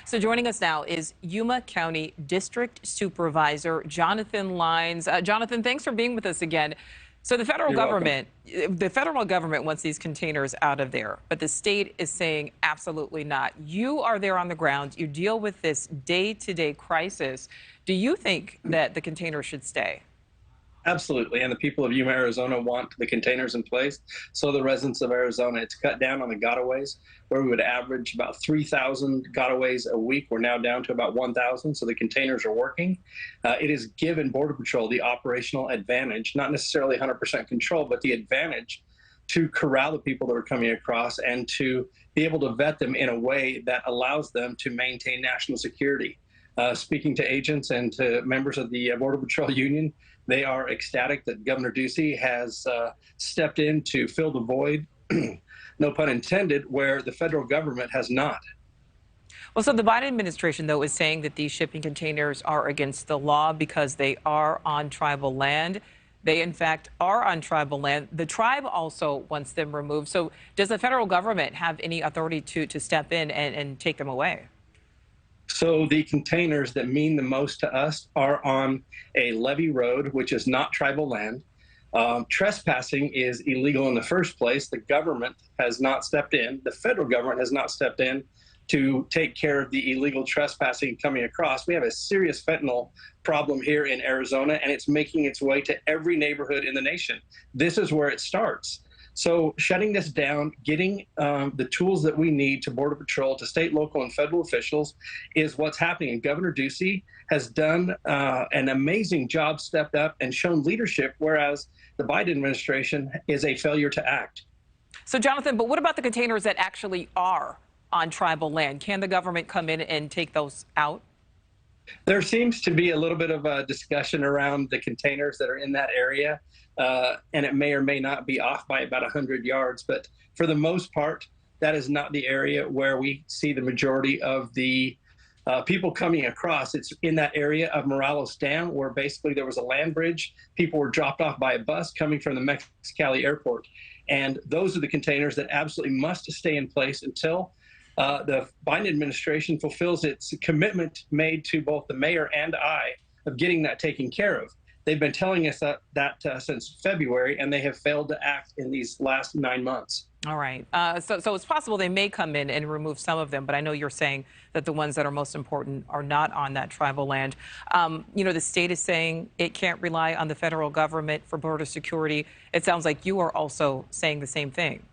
So joining us now is Yuma County District Supervisor Jonathan Lines. Jonathan, thanks for being with us again. So You're welcome. the federal government wants these containers out of there, but the state is saying absolutely not. You are there on the ground. You deal with this day-to-day crisis. Do you think that the containers should stay? Absolutely. And the people of Yuma, Arizona want the containers in place. So the residents of Arizona, it's cut down on the gotaways, where we would average about 3,000 gotaways a week. We're now down to about 1,000. So the containers are working. It has given Border Patrol the operational advantage, not necessarily 100% control, but the advantage to corral the people that are coming across and to be able to vet them in a way that allows them to maintain national security. Speaking to agents and to members of the Border Patrol Union, they are ecstatic that Governor Ducey has stepped in to fill the void, no pun intended, where the federal government has not. Well, so the Biden administration, though, is saying that these shipping containers are against the law because they are on tribal land. They, in fact, are on tribal land. The tribe also wants them removed. So does the federal government have any authority to step in and take them away? So the containers that mean the most to us are on a levee road, which is not tribal land. Trespassing is illegal in the first place. The government has not stepped in. The federal government has not stepped in to take care of the illegal trespassing coming across. We have a serious fentanyl problem here in Arizona, and it's making its way to every neighborhood in the nation. This is where it starts. So shutting this down, getting the tools that we need to Border Patrol, to state, local, and federal officials is what's happening. And Governor Ducey has done an amazing job, stepped up, and shown leadership, whereas the Biden administration is a failure to act. So, Jonathan, but what about the containers that actually are on tribal land? Can the government come in and take those out? There seems to be a little bit of a discussion around the containers that are in that area, and it may or may not be off by about 100 yards. But for the most part, that is not the area where we see the majority of the people coming across. It's in that area of Morelos Dam, where basically there was a land bridge. People were dropped off by a bus coming from the Mexicali airport. And those are the containers that absolutely must stay in place until the Biden administration fulfills its commitment made to both the mayor and I of getting that taken care of. They've been telling us that since February, and they have failed to act in these last 9 months. All right. So it's possible they may come in and remove some of them, but I know you're saying that the ones that are most important are not on that tribal land. The state is saying it can't rely on the federal government for border security. It sounds like you are also saying the same thing.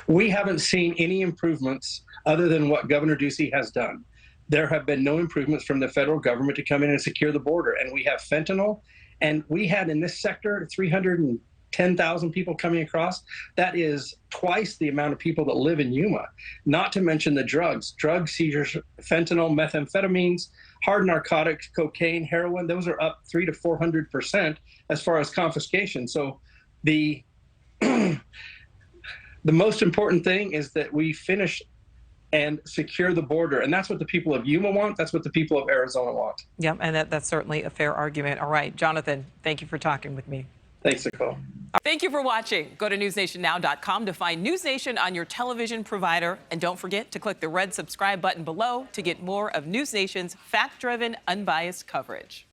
We haven't seen any improvements other than what Governor Ducey has done. There have been no improvements from the federal government to come in and secure the border. And we have fentanyl, and we had in this sector 310,000 people coming across. That is twice the amount of people that live in Yuma, not to mention the drugs, drug seizures, fentanyl, methamphetamines, hard narcotics, cocaine, heroin. Those are up 300 to 400% as far as confiscation. So the the most important thing is that we finish and secure the border. And that's what the people of Yuma want. That's what the people of Arizona want. Yeah, and that's certainly a fair argument. All right, Jonathan, thank you for talking with me. Thanks, Nichole. Thank you for watching. Go to newsnationnow.com to find NewsNation on your television provider. And don't forget to click the red subscribe button below to get more of NewsNation's fact-driven, unbiased coverage.